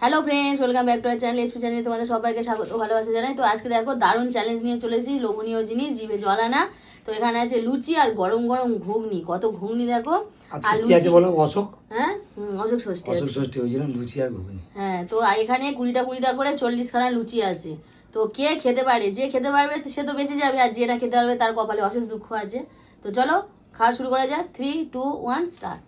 Hello friends, welcome back to our channel SP চ্যানেলে তোমাদের সবাইকে স্বাগত ভালোবাসা জানাই। তো আজকে দেখো দারুণ চ্যালেঞ্জ নিয়ে চলেছি, লোভনীয় জিনিস, জিভে জল আনা। তো এখানে আছে লুচি আর গরম গরম ঘুগনি। কত ঘুগনি দেখো। আর কি আছে বলো? অশোক, হ্যাঁ, অশোক ষষ্ঠী অশোক আছে। ষষ্ঠী হয়েছিল, লুচি আর ঘুগনি। হ্যাঁ, তো এখানে 20টা করে 40খানা লুচি আছে। তো কে খেতে পারে, যে খেতে পারবে সে তো বেঁচে যাবে, আর যেটা খেতে পারবে তার কপালে অশেষ দুঃখ আছে। তো চলো খাওয়া শুরু করা যাক। 3, 2, 1 স্টার্ট।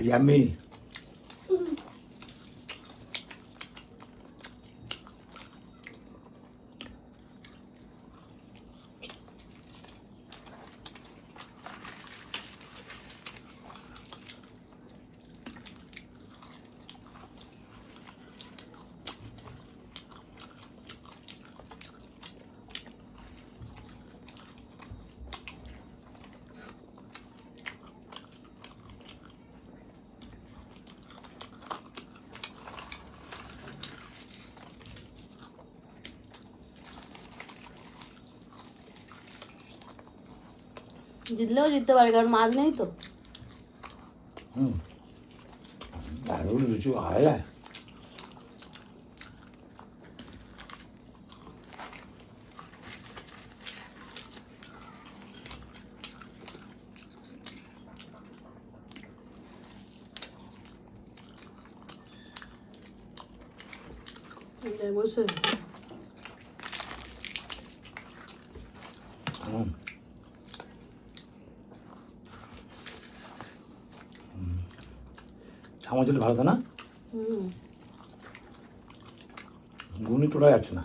ইয়াম্মি। জিতলেও জিততে পারে, কারণ মাছ নেই তো। দারুণ লুচি আয়া। বসে চামচ হলে ভালো তো না? ঘুগনি টোড়া যাচ্ছে না।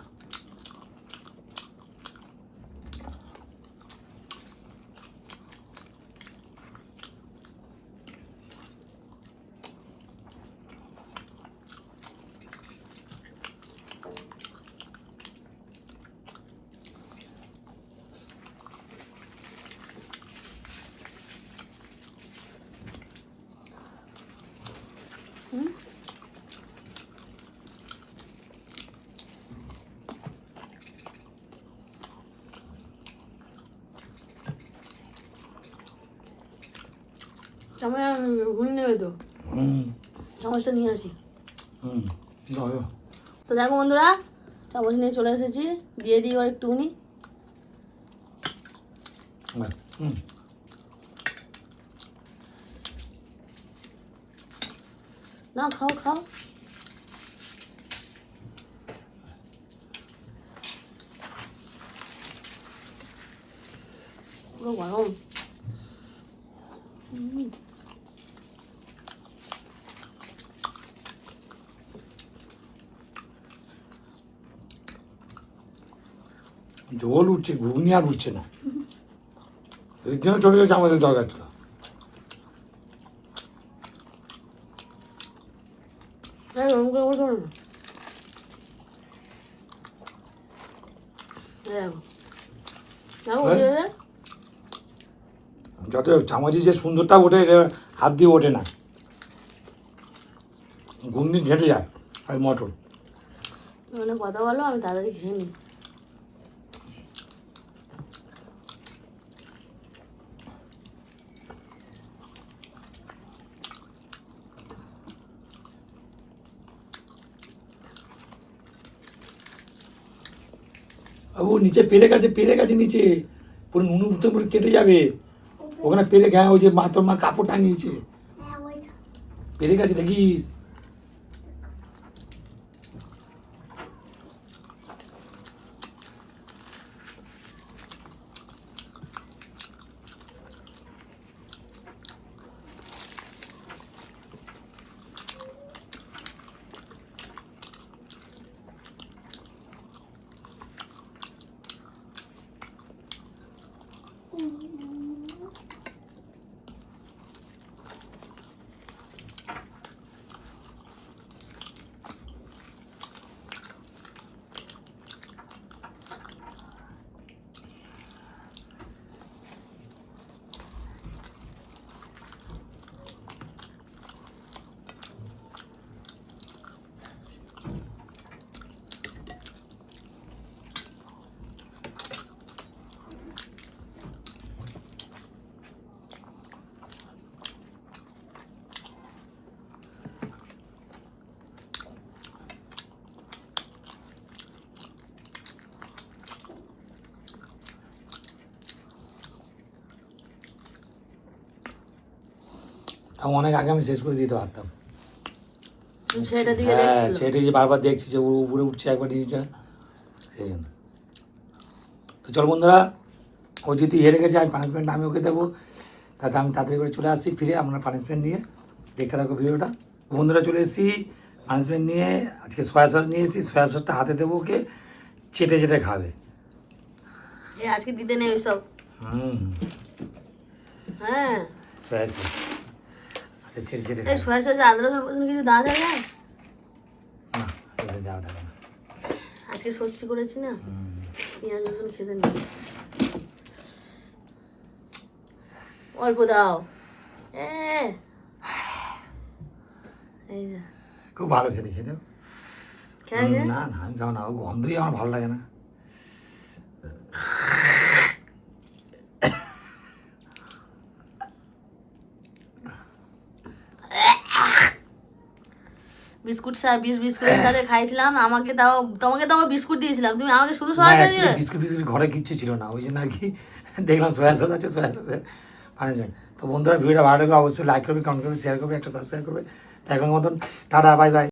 ঘুরে নেবে তো। চামচটা নিয়ে আসি। তো দেখো বন্ধুরা, চামচ নিয়ে চলে এসেছি, দিয়ে দিই ওর একটুখানি। না, খাও খাও। পুরো গরম। ঝোল উঠছে, ঘুগনি আর উঠছে না। এর জন্য চলে গেছে আমাদের দরকার ছিল। যত চামচে যে সুন্দরটা ওঠে, হাত দিয়ে ওঠে না। ঘুগনি ঘেঁটে যায় আর মটর। মানে কথা বলো, আমি তাড়াতাড়ি খেয়ে নিই। বাবু নিচে পেরে গেছে নিচে, পুরো নুনু পুরো কেটে যাবে। ওখানে পেরে গা, ওই যে তোর মা কাপড় টাঙিয়েছে, পেরে গেছে দেখিস। তাও অনেক আগে আমি শেষ করে দিতে পারতাম। ছেলেটার দিকে হ্যাঁ, দেখছিল। ছেলেটি যে বারবার দেখছি যে ও উপরে উঠছে একবার নিচে, সেই জন্য। তো চল বন্ধুরা, ও যদি হেরে গেছে আমি পানিশমেন্ট আমি ওকে দেবো, তাতে আমি তাড়াতাড়ি করে চলে আসছি ফিরে আমরা পানিশমেন্ট নিয়ে। দেখতে থাকো ভিডিওটা। বন্ধুরা চলে এসেছি পানিশমেন্ট নিয়ে, আজকে সয়া সস নিয়ে এসেছি, সয়া সসটা হাতে দেবো ওকে, চেটে চেটে খাবে। আজকে দিতে নেই ওইসব। হ্যাঁ সয়া সস হাতে চেটে চেটে এই খাবে। সয়া সসে আদা রসুন ফসুন কিছু দেওয়া যায় না? না, এটা যাওয়া যাবে না। আজকে ষষ্ঠী করেছি না, পেঁয়াজ রসুন খেতে নেই। অল্প দাও। এই যা খুব ভালো খেতে খেতে। খেয়ে নে। না না আমি খাও না, ও গন্ধই আমার ভালো লাগে না। বিস্কুটের সাথে খাইছিলাম, তোমাকে তো আমি বিস্কুট দিয়েছিলাম, তুমি আমাকে শুধু সয়া সস দিলে। বিস্কুট বিস্কুট ঘরে কিচ্ছু ছিল না, ওই জন্য আর কি দেখলাম সয়া সস আছে, সয়া সসের পানিশমেন্ট। তো বন্ধুরা ভিডিওটা ভালো লাগলে অবশ্যই লাইক করবে, কমেন্ট করবে, শেয়ার করবে, একটা সাবস্ক্রাইব করবে। তো এখন মতন টাটা, বাই বাই।